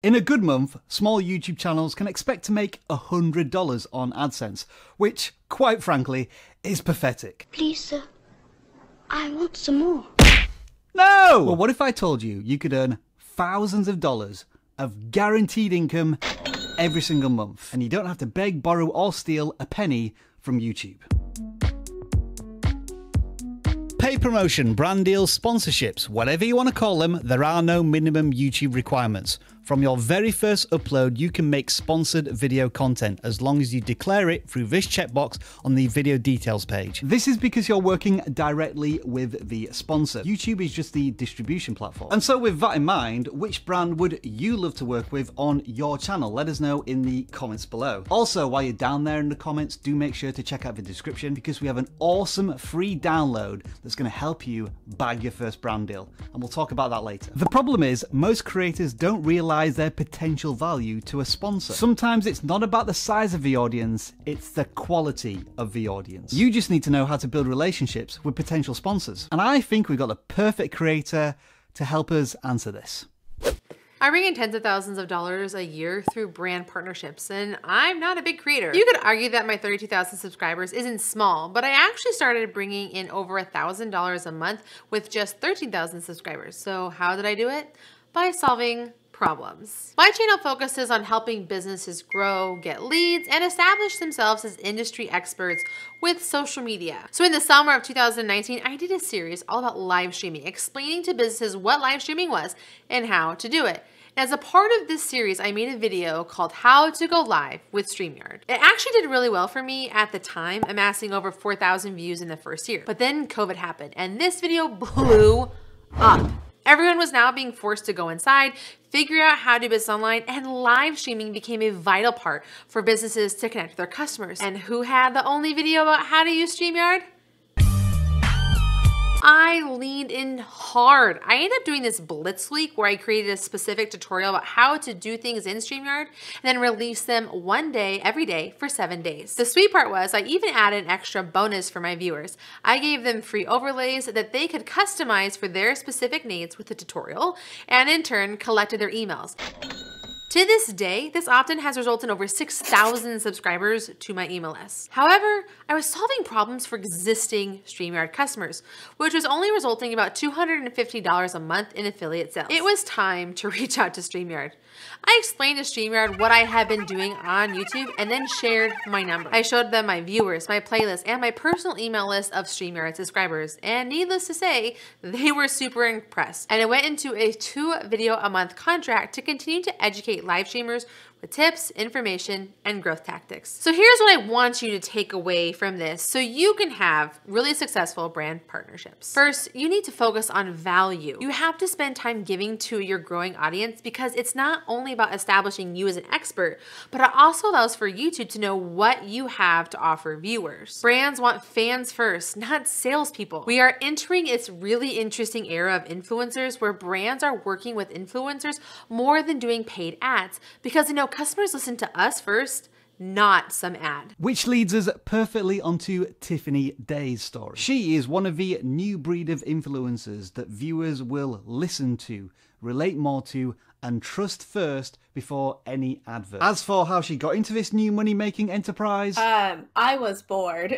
In a good month, small YouTube channels can expect to make $100 on AdSense, which, quite frankly, is pathetic. Please, sir, I want some more. No! Well, what if I told you you could earn thousands of dollars of guaranteed income every single month, and you don't have to beg, borrow, or steal a penny from YouTube? Paid promotion, brand deals, sponsorships, whatever you want to call them, there are no minimum YouTube requirements. From your very first upload, you can make sponsored video content as long as you declare it through this checkbox on the video details page. This is because you're working directly with the sponsor. YouTube is just the distribution platform. And so with that in mind, which brand would you love to work with on your channel? Let us know in the comments below. Also, while you're down there in the comments, do make sure to check out the description because we have an awesome free download that's going to help you bag your first brand deal. And we'll talk about that later. The problem is most creators don't realize their potential value to a sponsor. Sometimes it's not about the size of the audience, it's the quality of the audience. You just need to know how to build relationships with potential sponsors. And I think we've got the perfect creator to help us answer this. I bring in tens of thousands of dollars a year through brand partnerships, and I'm not a big creator. You could argue that my 32,000 subscribers isn't small, but I actually started bringing in over $1,000 a month with just 13,000 subscribers. So how did I do it? By solving problems. My channel focuses on helping businesses grow, get leads, and establish themselves as industry experts with social media. So in the summer of 2019, I did a series all about live streaming, explaining to businesses what live streaming was and how to do it. As a part of this series, I made a video called How to Go Live with StreamYard. It actually did really well for me at the time, amassing over 4,000 views in the first year. But then COVID happened, and this video blew up. Everyone was now being forced to go inside, figure out how to do business online, and live streaming became a vital part for businesses to connect with their customers. And who had the only video about how to use StreamYard? I leaned in hard. I ended up doing this Blitz week where I created a specific tutorial about how to do things in StreamYard and then release them one day, every day for 7 days. The sweet part was I even added an extra bonus for my viewers. I gave them free overlays that they could customize for their specific needs with the tutorial and in turn collected their emails. To this day, this often has resulted in over 6,000 subscribers to my email list. However, I was solving problems for existing StreamYard customers, which was only resulting in about $250 a month in affiliate sales. It was time to reach out to StreamYard. I explained to StreamYard what I had been doing on YouTube and then shared my number. I showed them my viewers, my playlist, and my personal email list of StreamYard subscribers. And needless to say, they were super impressed. And I went into a 2-video-a-month contract to continue to educate live streamers with tips, information, and growth tactics. So here's what I want you to take away from this so you can have really successful brand partnerships. First, you need to focus on value. You have to spend time giving to your growing audience because it's not only about establishing you as an expert, but it also allows for YouTube to know what you have to offer viewers. Brands want fans first, not salespeople. We are entering this really interesting era of influencers where brands are working with influencers more than doing paid ads because they know customers listen to us first, not some ad. Which leads us perfectly onto Tiffany Day's story. She is one of the new breed of influencers that viewers will listen to, relate more to, and trust first before any advert. As for how she got into this new money-making enterprise, I was bored.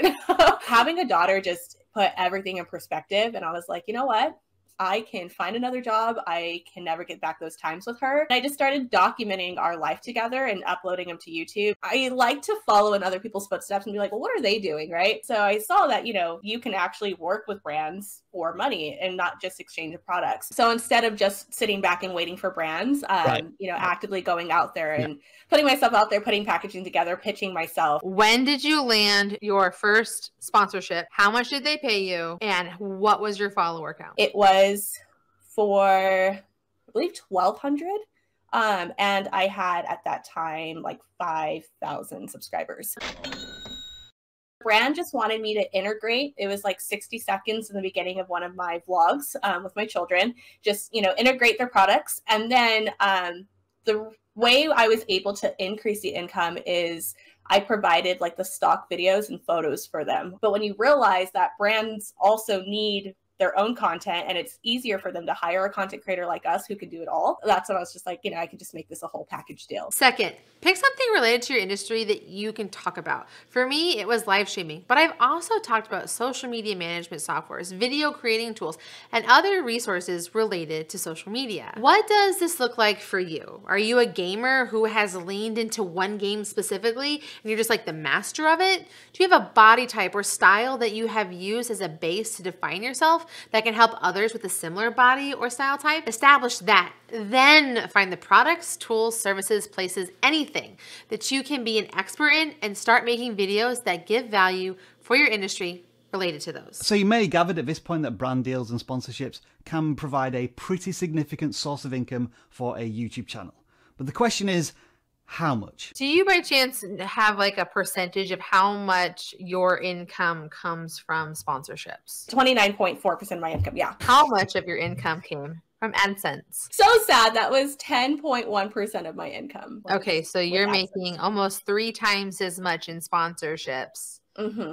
Having a daughter just put everything in perspective, and I was like, you know what? I can find another job. I can never get back those times with her. And I just started documenting our life together and uploading them to YouTube. I like to follow in other people's footsteps and be like, well, what are they doing, right? So I saw that, you know, you can actually work with brands for money and not just exchange of products. So instead of just sitting back and waiting for brands, you know, actively going out there and putting myself out there, putting packaging together, pitching myself. When did you land your first sponsorship? How much did they pay you? And what was your follower count? It was for, I believe, 1,200. And I had at that time like 5,000 subscribers. Brand just wanted me to integrate. It was like 60 seconds in the beginning of one of my vlogs with my children, just, you know, integrate their products. And then the way I was able to increase the income is I provided like the stock videos and photos for them. But when you realize that brands also need their own content, and it's easier for them to hire a content creator like us who can do it all. That's when I was just like, I could just make this a whole package deal. Second, pick something related to your industry that you can talk about. For me, it was live streaming, but I've also talked about social media management softwares, video creating tools, and other resources related to social media. What does this look like for you? Are you a gamer who has leaned into one game specifically and you're just like the master of it? Do you have a body type or style that you have used as a base to define yourself that can help others with a similar body or style type? Establish that. Then find the products, tools, services, places, anything that you can be an expert in and start making videos that give value for your industry related to those. So you may have gathered at this point that brand deals and sponsorships can provide a pretty significant source of income for a YouTube channel. But the question is, how much? Do you by chance have like a percentage of how much your income comes from sponsorships? 29.4% of my income, yeah. How much of your income came from AdSense? So sad. That was 10.1% of my income. Okay, so you're making almost 3 times as much in sponsorships.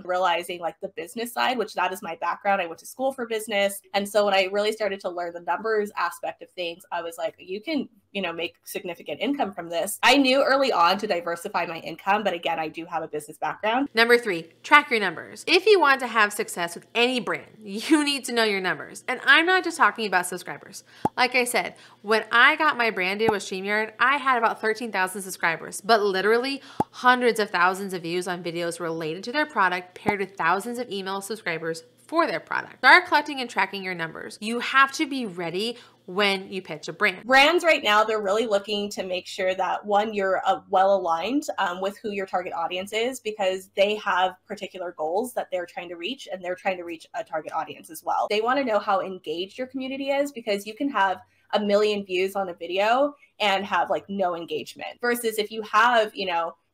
Realizing like the business side, which that is my background. I went to school for business. And so when I really started to learn the numbers aspect of things, I was like, you can, make significant income from this. I knew early on to diversify my income, but again, I do have a business background. Number 3, track your numbers. If you want to have success with any brand, you need to know your numbers. And I'm not just talking about subscribers. Like I said, when I got my brand deal with StreamYard, I had about 13,000 subscribers, but literally hundreds of thousands of views on videos related to their product paired with thousands of email subscribers for their product. Start collecting and tracking your numbers. You have to be ready when you pitch a brand. Brands right now, they're really looking to make sure that one, you're well aligned with who your target audience is, because they have particular goals that they're trying to reach, and they're trying to reach a target audience as well. They want to know how engaged your community is, because you can have 1 million views on a video and have like no engagement, versus if you have,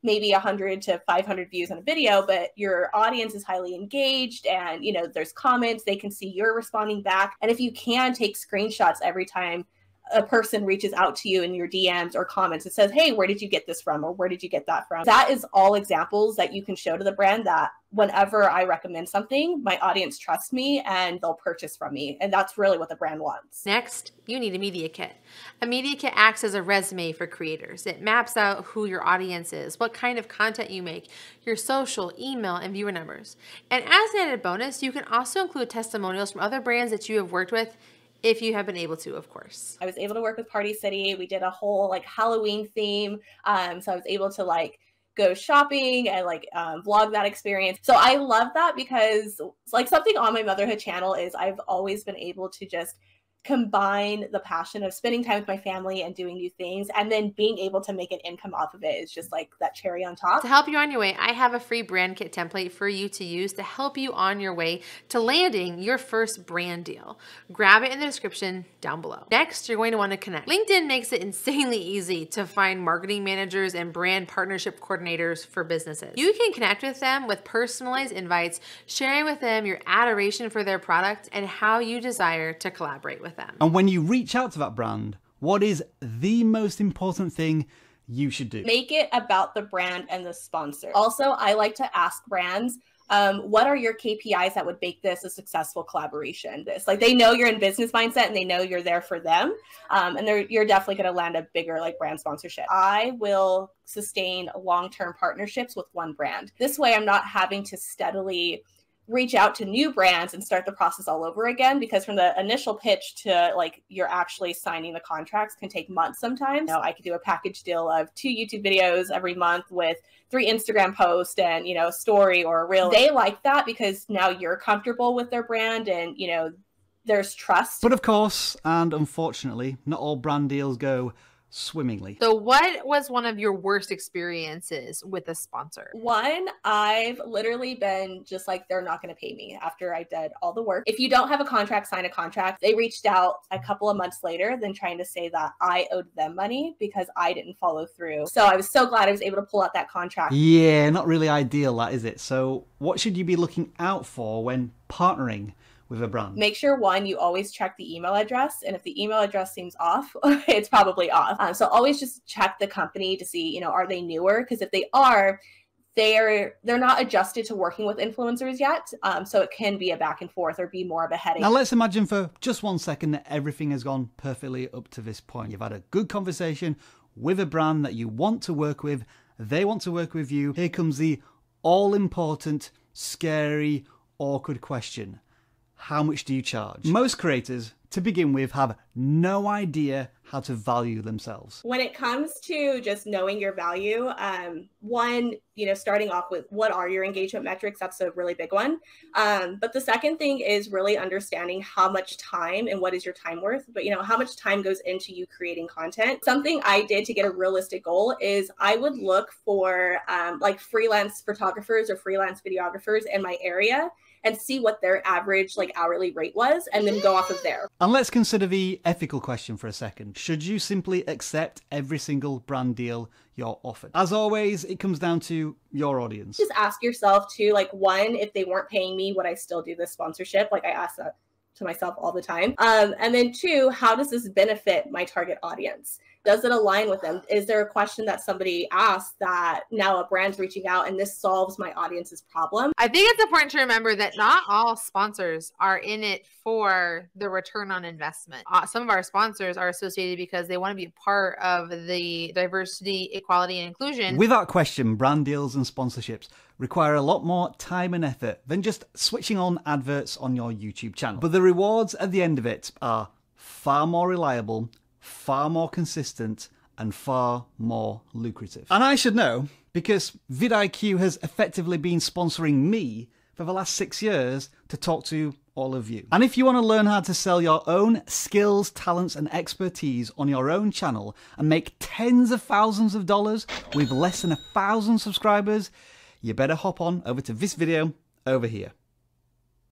maybe 100 to 500 views on a video, but your audience is highly engaged and, there's comments, they can see you're responding back. And if you can take screenshots every time a person reaches out to you in your DMs or comments, it says, hey, where did you get this from? Or where did you get that from? That is all examples that you can show to the brand that whenever I recommend something, my audience trusts me and they'll purchase from me. And that's really what the brand wants. Next, you need a media kit. A media kit acts as a resume for creators. It maps out who your audience is, what kind of content you make, your social, email, and viewer numbers. And as an added bonus, you can also include testimonials from other brands that you have worked with, if you have been able to, of course. I was able to work with Party City. We did a whole like Halloween theme. So I was able to go shopping and vlog that experience. So I love that, because something on my motherhood channel is I've always been able to just combine the passion of spending time with my family and doing new things, and then being able to make an income off of it is just like that cherry on top. To help you on your way, I have a free brand kit template for you to use to help you on your way to landing your first brand deal. Grab it in the description down below. Next, you're going to want to connect. LinkedIn makes it insanely easy to find marketing managers and brand partnership coordinators for businesses. You can connect with them with personalized invites, sharing with them your adoration for their product and how you desire to collaborate with them. And when you reach out to that brand, what is the most important thing you should do? Make it about the brand and the sponsor. Also, I like to ask brands, what are your KPIs that would make this a successful collaboration? They know you're in business mindset and they know you're there for them. And you're definitely going to land a bigger brand sponsorship. I will sustain long-term partnerships with one brand. This way, I'm not having to steadily reach out to new brands and start the process all over again, because from the initial pitch to you're actually signing the contracts can take months sometimes. I could do a package deal of 2 YouTube videos every month with 3 Instagram posts and, a story or a reel. They like that because now you're comfortable with their brand and, there's trust. But of course, and unfortunately, not all brand deals go swimmingly. So what was one of your worst experiences with a sponsor? One, I've literally been just they're not going to pay me after I did all the work. If you don't have a contract, sign a contract. They reached out a couple of months later, then trying to say that I owed them money because I didn't follow through. So I was so glad I was able to pull out that contract. Yeah, not really ideal, that is it. So what should you be looking out for when partnering with a brand? Make sure, one, you always check the email address. And if the email address seems off, it's probably off. So always just check the company to see, are they newer? Because if they are, they're not adjusted to working with influencers yet. So it can be a back and forth or be more of a headache. Now let's imagine for just 1 second that everything has gone perfectly up to this point. You've had a good conversation with a brand that you want to work with. They want to work with you. Here comes the all-important, scary, awkward question. How much do you charge? Most creators, to begin with, have no idea how to value themselves. When it comes to just knowing your value, one, starting off with what are your engagement metrics? That's a really big one. But the second thing is really understanding how much time and what is your time worth, but how much time goes into you creating content. Something I did to get a realistic goal is I would look for like freelance photographers or freelance videographers in my area and see what their average hourly rate was, and then go off of there. And let's consider the ethical question for a second. Should you simply accept every single brand deal you're offered? As always, it comes down to your audience. Just ask yourself too, one, if they weren't paying me, would I still do this sponsorship? I ask that to myself all the time. And then two, how does this benefit my target audience? Does it align with them? Is there a question that somebody asked that now a brand's reaching out and this solves my audience's problem? I think it's important to remember that not all sponsors are in it for the return on investment. Some of our sponsors are associated because they want to be a part of the diversity, equality, and inclusion. Without question, brand deals and sponsorships require a lot more time and effort than just switching on adverts on your YouTube channel. But the rewards at the end of it are far more reliable, far more consistent, and far more lucrative. And I should know, because vidIQ has effectively been sponsoring me for the last 6 years to talk to all of you. And if you want to learn how to sell your own skills, talents, and expertise on your own channel and make tens of thousands of dollars with less than 1,000 subscribers, you better hop on over to this video over here.